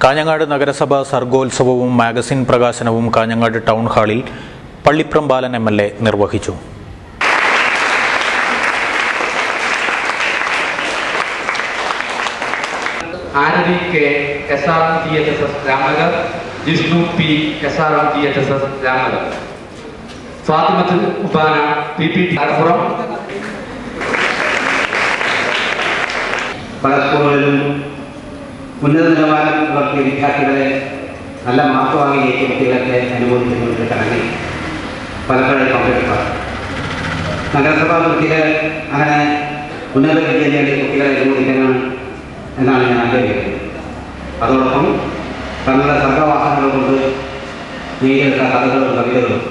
കാഞ്ഞങ്ങാട് നഗരസഭ സർഗോത്സവവും മാഗസിൻ പ്രകാശനവും കാഞ്ഞങ്ങാട് ടൗൺ ഹാളിൽ പള്ളിപ്രം ബാലൻ MLA നിർവഹിച്ചു. Aravi K SRM THSS Ramanagar, Jishnu P SRM THSS Ramanagar, Fathimath Ubana PP Malappuram. പല സ്കൂളുകളിലും ഉന്നത നിലവാരം പുലർത്തിയ വിദ്യാർത്ഥികളെ നല്ല മാർക്ക് വാങ്ങിയ കുട്ടികളൊക്കെ അനുമോദിച്ചുകൊണ്ട് ചടങ്ങിൽ പലപ്പോഴും പങ്കെടുക്കാം. നഗരസഭാ കുട്ടികൾ അങ്ങനെ ഉന്നത വിദ്യ നേടിയ കുട്ടികളെ അനുമോദിക്കണം എന്നാണ് ഞാൻ ആഗ്രഹിക്കുന്നത്. അതോടൊപ്പം തങ്ങളുടെ സർഗവാസനകൾ കൊണ്ട് നേടിയെടുത്ത കഥകളും കവിതകളും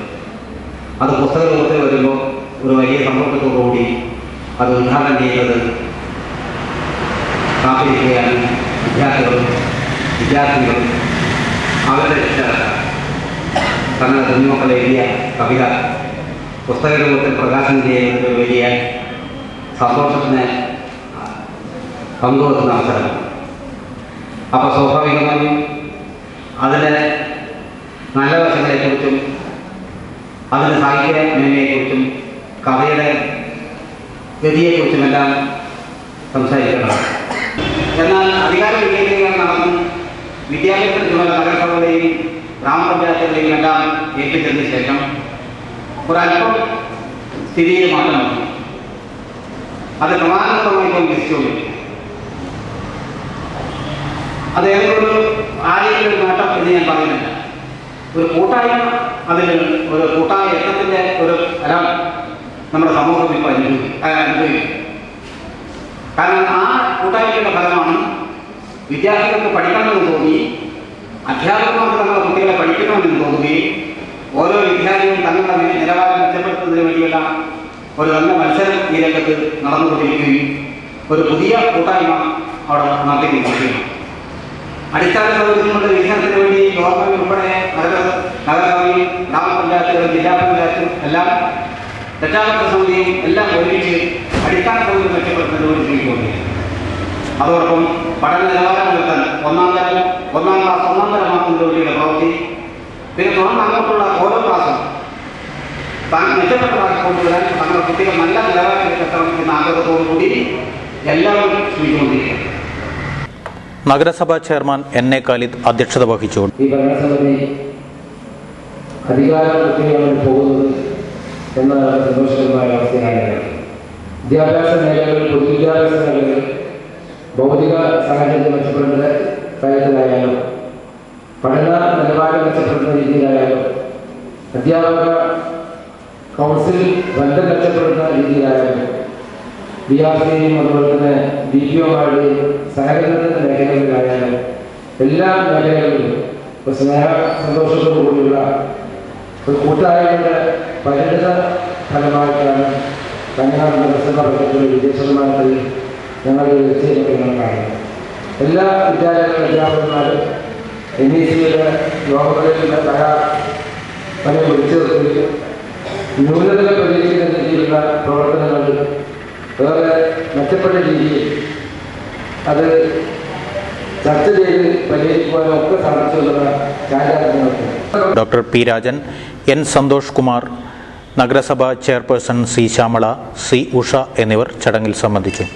അത് പുസ്തകരൂപത്തിൽ വരുമ്പോൾ ഒരു വലിയ സമ്പർക്കത്തോടുകൂടി അത് ഉദ്ഘാടനം ചെയ്യുന്നത് കാത്തിരിക്കുകയാണ് വിദ്യാർത്ഥികളും അവരുടെ രക്ഷിതാക്കൾ തങ്ങളുടെ കുഞ്ഞുമക്കൾ എഴുതിയ കവിത പുസ്തക രൂപത്തിൽ പ്രകാശനം ചെയ്യുന്നത് ഒരു വലിയ സന്തോഷത്തിന് പങ്കുവെക്കുന്ന അവസരമാണ്. അപ്പോൾ സ്വാഭാവികമായും അതിൻ്റെ നല്ല വശങ്ങളെക്കുറിച്ചും അതിൻ്റെ സാഹിത്യ മേന്മയെക്കുറിച്ചും കഥയുടെ ഗതിയെക്കുറിച്ചുമെല്ലാം സംസാരിക്കേണ്ടതാണ്. എന്നാൽ അധികാര വികേന്ദ്രീകരണം നടന്ന് വിദ്യാഭ്യാസത്തിനുള്ള നഗരസഭകളെയും ഗ്രാമപഞ്ചായത്തുകളെയും എല്ലാം ഏൽപ്പിച്ചതിന് ശേഷം ഒരല്പം സ്ഥിതിയിൽ മാറ്റം വന്നു. അത് ക്രമാനുഗതമായി ഇപ്പോൾ വികസിച്ചുകൊണ്ടിരിക്കും. അത് ഏതൊരു ആരെയും ഒരു നേട്ടം എന്ന് ഞാൻ പറയുന്നില്ല. ഒരു കൂട്ടായ്മ, അതിൽ ഒരു കൂട്ടായ യത്നത്തിൻ്റെ ഒരു ഫലം നമ്മുടെ സമൂഹം ഇപ്പോൾ അനുഭവിക്കും. കാരണം ആ കൂട്ടായ്മയുടെ ഫലമാണ് വിദ്യാർത്ഥികൾക്ക് പഠിക്കണമെന്ന് തോന്നി, അധ്യാപകർക്ക് തങ്ങളുടെ കുട്ടികളെ പഠിക്കണമെന്ന് തോന്നുകയും ഓരോ വിദ്യാർത്ഥിയും തങ്ങളുടെ നിലവാരം മെച്ചപ്പെടുത്തുന്നതിന് വേണ്ടിയുള്ള ഒരു നല്ല മത്സരം ഈ രംഗത്ത് നടന്നുകൊണ്ടിരിക്കുകയും ഒരു പുതിയ കൂട്ടായ്മ അവിടെ നടത്തിക്കൊണ്ടിരിക്കുകയും അടിസ്ഥാന സൗകര്യങ്ങളുടെ വികസനത്തിന് വേണ്ടി ഗവൺമെന്റ് ഉൾപ്പെടെ നഗരസഭയും ഗ്രാമപഞ്ചായത്തുകളും ജില്ലാ പഞ്ചായത്തും എല്ലാം രക്ഷാകർതൃ സമിതിയും എല്ലാം ഒരുമിച്ച് അടിസ്ഥാന സൗകര്യം മെച്ചപ്പെടുത്തുന്നതിന് വേണ്ടി ശ്രമിക്കുകയാണ്. അതോടൊപ്പം പഠന നിലവാരം ഉയർത്താൻ ഒന്നാം ക്ലാസ് ഒന്നാന്തരമാക്കുന്നതിന് വേണ്ടിയുള്ള പ്രവൃത്തി, പിന്നെ തുടർന്ന് അങ്ങോട്ടുള്ള ഓരോ ക്ലാസും മെച്ചപ്പെട്ട കൊണ്ടുവരാൻ തങ്ങളുടെ കുട്ടികൾ നല്ല നിലവാരത്തിലേക്ക് എത്തണം എന്ന ആഗ്രഹത്തോടു കൂടി എല്ലാവരും ശ്രമിച്ചുകൊണ്ടിരിക്കുകയാണ്. നഗരസഭാ ചെയർമാൻ NA ഖാലിദ് അധ്യക്ഷത വഹിച്ചു. ഈ ഭരണസമിതി അധികാരത്തിൽ പോകുന്നത് എന്നാണ് സന്തോഷകരമായ അവസ്ഥയാണ്. വിദ്യാഭ്യാസ മേഖലകളിൽ, പൊതുവിദ്യാഭ്യാസ മേഖലകളിൽ ഭൗതിക സാഹചര്യം മെച്ചപ്പെടുന്ന കാര്യത്തിലായാലും പഠന നിലവാരം മെച്ചപ്പെടുന്ന രീതിയിലായാലും അധ്യാപക കൗൺസിൽ ബന്ധം മെച്ചപ്പെടുന്ന രീതിയിലായാലും BRCയും അതുപോലെ തന്നെ DPOമാരുടെയും സഹകരണത്തിൻ്റെ മേഖലകളിലായാലും എല്ലാ മേഖലകളിലും ഒരു സ്നേഹ സന്തോഷത്തോടു കൂടിയുള്ള ഒരു കൂട്ടായ്മയുടെ പരിണിത ഫലമായിട്ടാണ് കാഞ്ഞങ്ങാട് നഗരസഭ പ്രവർത്തനത്തിലെ വിജയശതമാനത്തിൽ ഞങ്ങൾ തീർച്ചയായിട്ടും കാണുന്നത്. എല്ലാ വിദ്യാലയങ്ങളിലും അധ്യാപകന്മാരും NECയുടെ യോഗങ്ങളിലുള്ള പല വിളിച്ചു നിർത്തുകയും ന്യൂനതകൾ പരിഹരിക്കുന്ന രീതിയിലുള്ള പ്രവർത്തനങ്ങൾ വേറെ മെച്ചപ്പെട്ട രീതിയിൽ അത് ചർച്ച ചെയ്ത് പരിഹരിക്കുവാനും ഒക്കെ സാധിച്ചുള്ള കാര്യങ്ങൾ. Doctor P. Rajan, N. Santhosh Kumar, നഗരസഭാ chairperson C. Shyamala, C. Usha എന്നിവർ ചടങ്ങിൽ സംബന്ധിച്ചു.